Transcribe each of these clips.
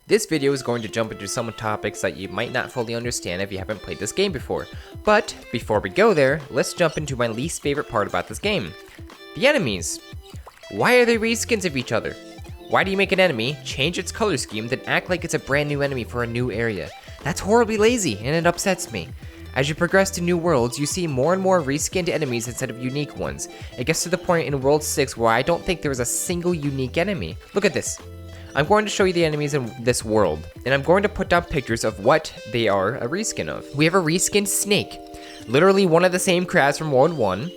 This video is going to jump into some topics that you might not fully understand if you haven't played this game before. But before we go there, let's jump into my least favorite part about this game. The enemies. Why are they reskins of each other? Why do you make an enemy, change its color scheme, then act like it's a brand new enemy for a new area? That's horribly lazy, and it upsets me. As you progress to new worlds, you see more and more reskinned enemies instead of unique ones. It gets to the point in World 6 where I don't think there is a single unique enemy. Look at this. I'm going to show you the enemies in this world, and I'm going to put down pictures of what they are a reskin of. We have a reskinned snake, literally one of the same crabs from World 1,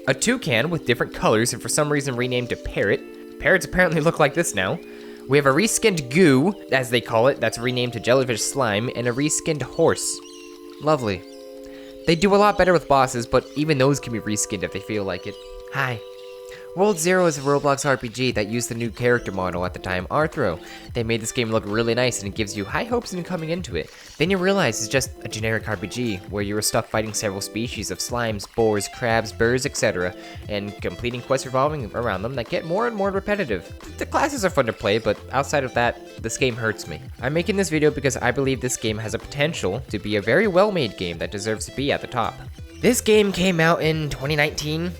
a toucan with different colors and for some reason renamed to parrot. Parrots apparently look like this now. We have a reskinned goo, as they call it, that's renamed to jellyfish slime, and a reskinned horse. Lovely. They do a lot better with bosses, but even those can be reskinned if they feel like it. Hi. World 0 is a Roblox RPG that used the new character model at the time, Arthro. They made this game look really nice and it gives you high hopes in coming into it. Then you realize it's just a generic RPG, where you are stuck fighting several species of slimes, boars, crabs, birds, etc. and completing quests revolving around them that get more and more repetitive. The classes are fun to play, but outside of that, this game hurts me. I'm making this video because I believe this game has a potential to be a very well-made game that deserves to be at the top. This game came out in 2019.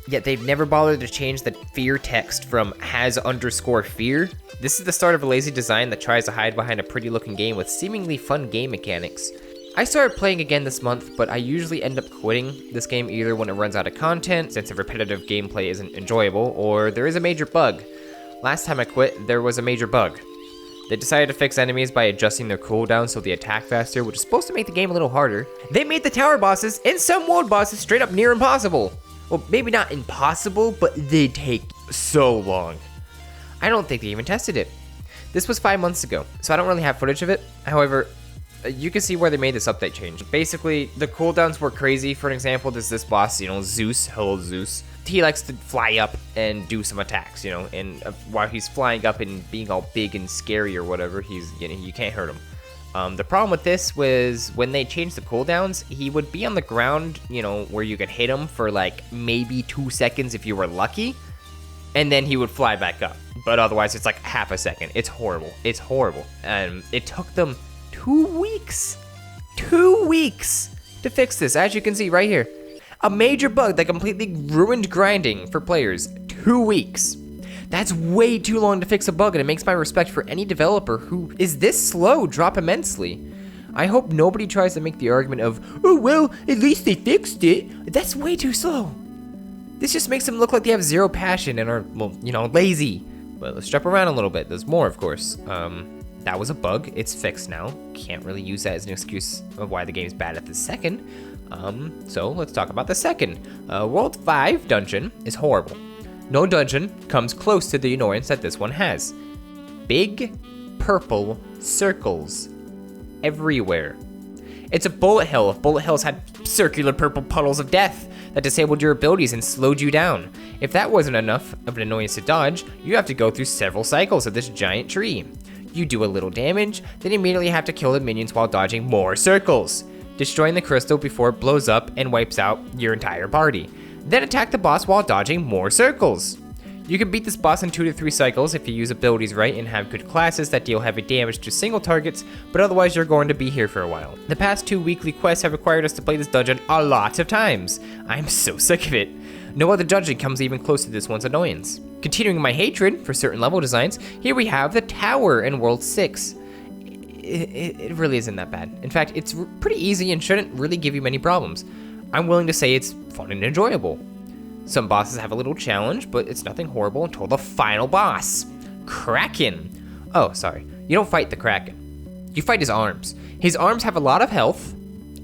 Yet they've never bothered to change the fear text from has_fear. This is the start of a lazy design that tries to hide behind a pretty looking game with seemingly fun game mechanics. I started playing again this month, but I usually end up quitting this game either when it runs out of content, since the repetitive gameplay isn't enjoyable, or there is a major bug. Last time I quit, there was a major bug. They decided to fix enemies by adjusting their cooldown so they attack faster, which is supposed to make the game a little harder. They made the tower bosses and some world bosses straight up near impossible. Well, maybe not impossible, but they take so long. I don't think they even tested it. This was 5 months ago, so I don't really have footage of it. However, you can see where they made this update change. Basically, the cooldowns were crazy. For an example, there's this boss, Zeus. Hello, Zeus. He likes to fly up and do some attacks, and while he's flying up and being all big and scary or whatever, you can't hurt him. The problem with this was when they changed the cooldowns, he would be on the ground, where you could hit him for like maybe 2 seconds if you were lucky, and then he would fly back up. But otherwise, it's like half a second. It's horrible. It's horrible. And it took them 2 weeks. 2 weeks to fix this, as you can see right here. A major bug that completely ruined grinding for players. 2 weeks. That's way too long to fix a bug, and it makes my respect for any developer who is this slow drop immensely. I hope nobody tries to make the argument of, oh well, at least they fixed it. That's way too slow. This just makes them look like they have zero passion and are, well, lazy. But let's jump around a little bit. There's more, of course. That was a bug. It's fixed now. Can't really use that as an excuse of why the game's bad at the second. So let's talk about the second. World 5 dungeon is horrible. No dungeon comes close to the annoyance that this one has. Big purple circles everywhere. It's a bullet hell if bullet hells had circular purple puddles of death that disabled your abilities and slowed you down. If that wasn't enough of an annoyance to dodge, you have to go through several cycles of this giant tree. You do a little damage, then immediately have to kill the minions while dodging more circles, destroying the crystal before it blows up and wipes out your entire party. Then attack the boss while dodging more circles. You can beat this boss in 2 to 3 cycles if you use abilities right and have good classes that deal heavy damage to single targets, but otherwise you're going to be here for a while. The past 2 weekly quests have required us to play this dungeon a lot of times. I'm so sick of it. No other dungeon comes even close to this one's annoyance. Continuing my hatred for certain level designs, here we have the tower in World 6. It really isn't that bad. In fact, it's pretty easy and shouldn't really give you many problems. I'm willing to say it's fun and enjoyable. Some bosses have a little challenge, but it's nothing horrible until the final boss, Kraken. Oh, sorry. You don't fight the Kraken. You fight his arms. His arms have a lot of health,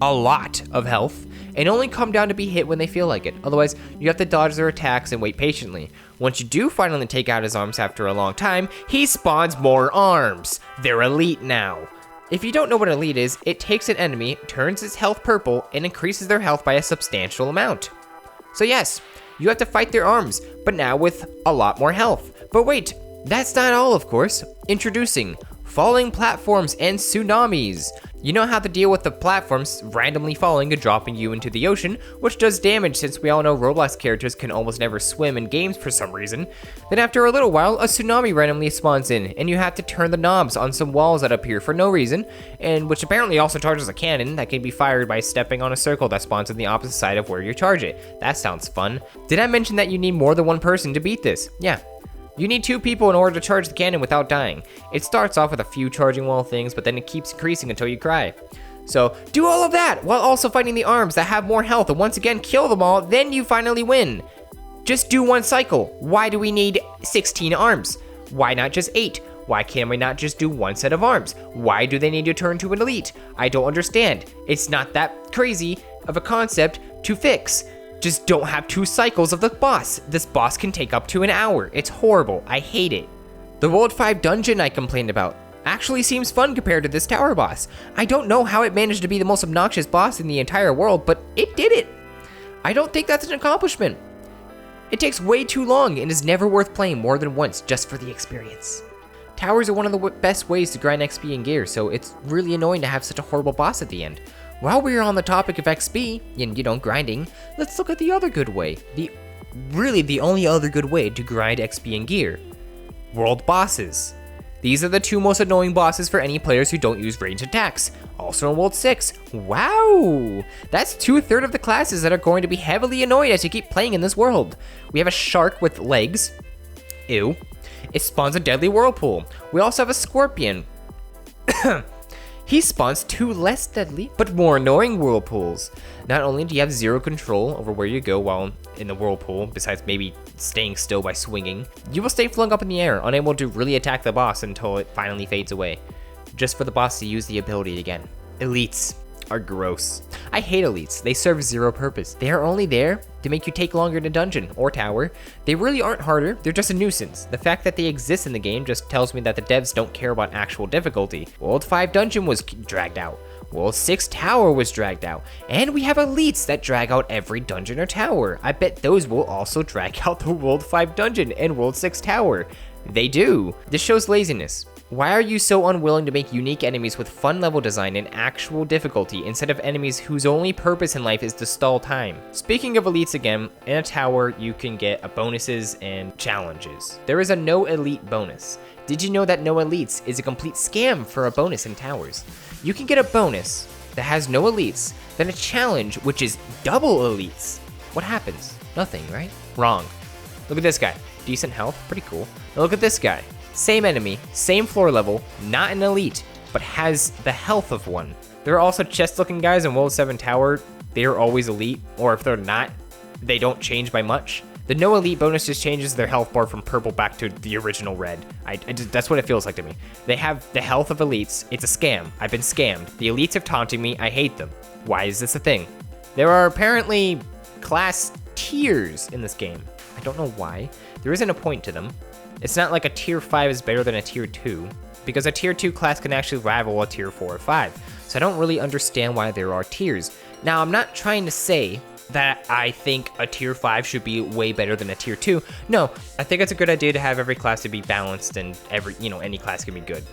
and only come down to be hit when they feel like it. Otherwise, you have to dodge their attacks and wait patiently. Once you do finally take out his arms after a long time, he spawns more arms. They're elite now. If you don't know what elite is, it takes an enemy, turns its health purple, and increases their health by a substantial amount. So yes, you have to fight their arms, but now with a lot more health. But wait, that's not all, of course. Introducing falling platforms and tsunamis. You know how to deal with the platforms randomly falling and dropping you into the ocean, which does damage since we all know Roblox characters can almost never swim in games for some reason. Then after a little while, a tsunami randomly spawns in, and you have to turn the knobs on some walls that appear for no reason, and which apparently also charges a cannon that can be fired by stepping on a circle that spawns on the opposite side of where you charge it. That sounds fun. Did I mention that you need more than one person to beat this? Yeah. You need 2 people in order to charge the cannon without dying. It starts off with a few charging wall things, but then it keeps increasing until you cry. So do all of that while also fighting the arms that have more health, and once again kill them all, then you finally win. Just do 1 cycle. Why do we need 16 arms? Why not just 8? Why can't we not just do 1 set of arms? Why do they need to turn to an elite? I don't understand. It's not that crazy of a concept to fix. Just don't have 2 cycles of the boss. This boss can take up to an hour. It's horrible. I hate it. The World 5 dungeon I complained about actually seems fun compared to this tower boss. I don't know how it managed to be the most obnoxious boss in the entire world, but it did it. I don't think that's an accomplishment. It takes way too long and is never worth playing more than once just for the experience. Towers are one of the best ways to grind XP and gear, so it's really annoying to have such a horrible boss at the end. While we're on the topic of XP, and grinding, let's look at the other good way. The only other good way to grind XP and gear. World bosses. These are the 2 most annoying bosses for any players who don't use ranged attacks. Also in World 6. Wow! That's 2/3 of the classes that are going to be heavily annoyed as you keep playing in this world. We have a shark with legs. Ew. It spawns a deadly whirlpool. We also have a scorpion. He spawns 2 less deadly, but more annoying whirlpools. Not only do you have 0 control over where you go while in the whirlpool, besides maybe staying still by swinging, you will stay flung up in the air, unable to really attack the boss until it finally fades away, just for the boss to use the ability again. Elites are gross. I hate elites. They serve 0 purpose. They are only there to make you take longer in a dungeon or tower. They really aren't harder. They're just a nuisance. The fact that they exist in the game just tells me that the devs don't care about actual difficulty. World 5 dungeon was dragged out. World 6 tower was dragged out. And we have elites that drag out every dungeon or tower. I bet those will also drag out the World 5 dungeon and World 6 tower. They do. This shows laziness. Why are you so unwilling to make unique enemies with fun level design and actual difficulty instead of enemies whose only purpose in life is to stall time? Speaking of elites again, in a tower you can get bonuses and challenges. There is a no elite bonus. Did you know that no elites is a complete scam for a bonus in towers? You can get a bonus that has no elites, then a challenge which is double elites. What happens? Nothing, right? Wrong. Look at this guy. Decent health, pretty cool. Now look at this guy. Same enemy, same floor level, not an elite, but has the health of one. There are also chest-looking guys in World 7 Tower. They are always elite, or if they're not, they don't change by much. The no elite bonus just changes their health bar from purple back to the original red. That's what it feels like to me. They have the health of elites. It's a scam. I've been scammed. The elites are taunting me. I hate them. Why is this a thing? There are apparently class tiers in this game. I don't know why. There isn't a point to them. It's not like a tier 5 is better than a tier 2, because a tier 2 class can actually rival a tier 4 or 5. So I don't really understand why there are tiers. Now, I'm not trying to say that I think a tier 5 should be way better than a tier 2. No, I think it's a good idea to have every class to be balanced and any class can be good.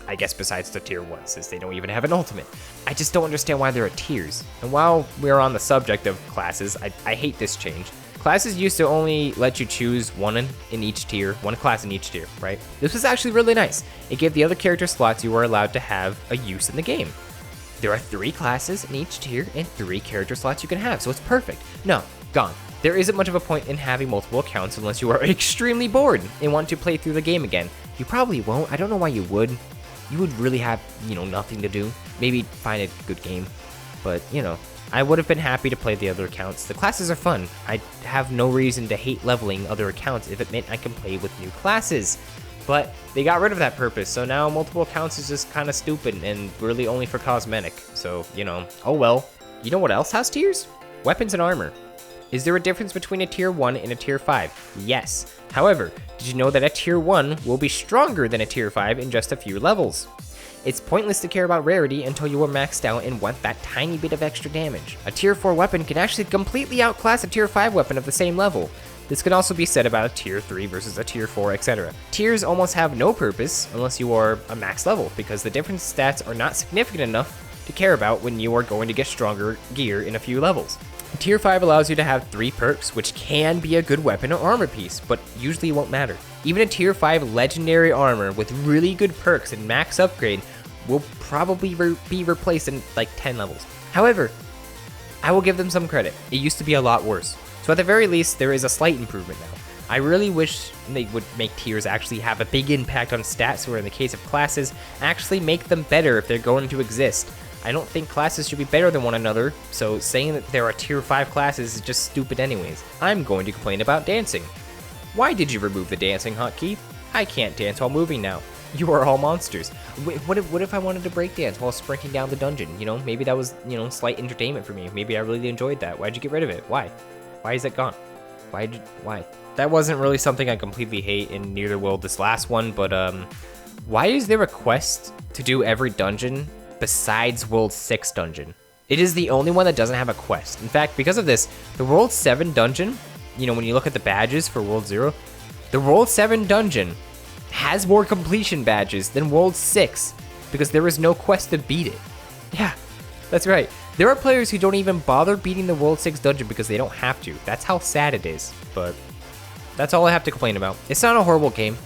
I guess besides the tier 1, since they don't even have an ultimate. I just don't understand why there are tiers. And while we're on the subject of classes, I hate this change. Classes used to only let you choose one class in each tier, right? This was actually really nice. It gave the other character slots you were allowed to have a use in the game. There are 3 classes in each tier and 3 character slots you can have, so it's perfect. No, gone. There isn't much of a point in having multiple accounts unless you are extremely bored and want to play through the game again. You probably won't. I don't know why you would. You would really have, nothing to do. Maybe find a good game, but, I would have been happy to play the other accounts. The classes are fun. I have no reason to hate leveling other accounts if it meant I can play with new classes. But they got rid of that purpose, so now multiple accounts is just kind of stupid and really only for cosmetic. So, oh well. You know what else has tiers? Weapons and armor. Is there a difference between a tier 1 and a tier 5? Yes. However, did you know that a tier 1 will be stronger than a tier 5 in just a few levels? It's pointless to care about rarity until you are maxed out and want that tiny bit of extra damage. A tier 4 weapon can actually completely outclass a tier 5 weapon of the same level. This can also be said about a tier 3 versus a tier 4, etc. Tiers almost have no purpose unless you are a max level, because the different stats are not significant enough to care about when you are going to get stronger gear in a few levels. Tier 5 allows you to have 3 perks, which can be a good weapon or armor piece, but usually it won't matter. Even a Tier 5 legendary armor with really good perks and max upgrade will probably be replaced in like 10 levels. However, I will give them some credit. It used to be a lot worse. So at the very least, there is a slight improvement now. I really wish they would make tiers actually have a big impact on stats, or in the case of classes, actually make them better if they're going to exist. I don't think classes should be better than one another, so saying that there are tier 5 classes is just stupid anyways. I'm going to complain about dancing. Why did you remove the dancing hotkey? I can't dance while moving now. You are all monsters. What if I wanted to break dance while sprinting down the dungeon? You know, maybe that was, you know, slight entertainment for me. Maybe I really enjoyed that. Why'd you get rid of it? Why? Why is it gone? Why? That wasn't really something I completely hate, and neither will this last one, but why is there a quest to do every dungeon besides World 6 dungeon? It is the only one that doesn't have a quest. In fact, because of this, the World 7 dungeon, you know, when you look at the badges for World 0, the World 7 dungeon has more completion badges than World 6 because there is no quest to beat it. Yeah, that's right. There are players who don't even bother beating the World 6 dungeon because they don't have to. That's how sad it is, but that's all I have to complain about. It's not a horrible game,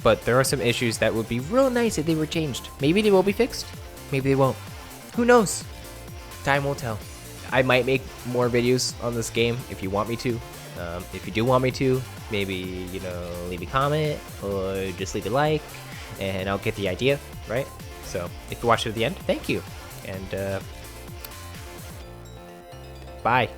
but there are some issues that would be real nice if they were changed. Maybe they will be fixed. Maybe they won't. Who knows? Time will tell. I might make more videos on this game if you want me to. If you do want me to, maybe, you know, leave a comment or just leave a like, and I'll get the idea, right? So if you watched it to the end, thank you. And bye.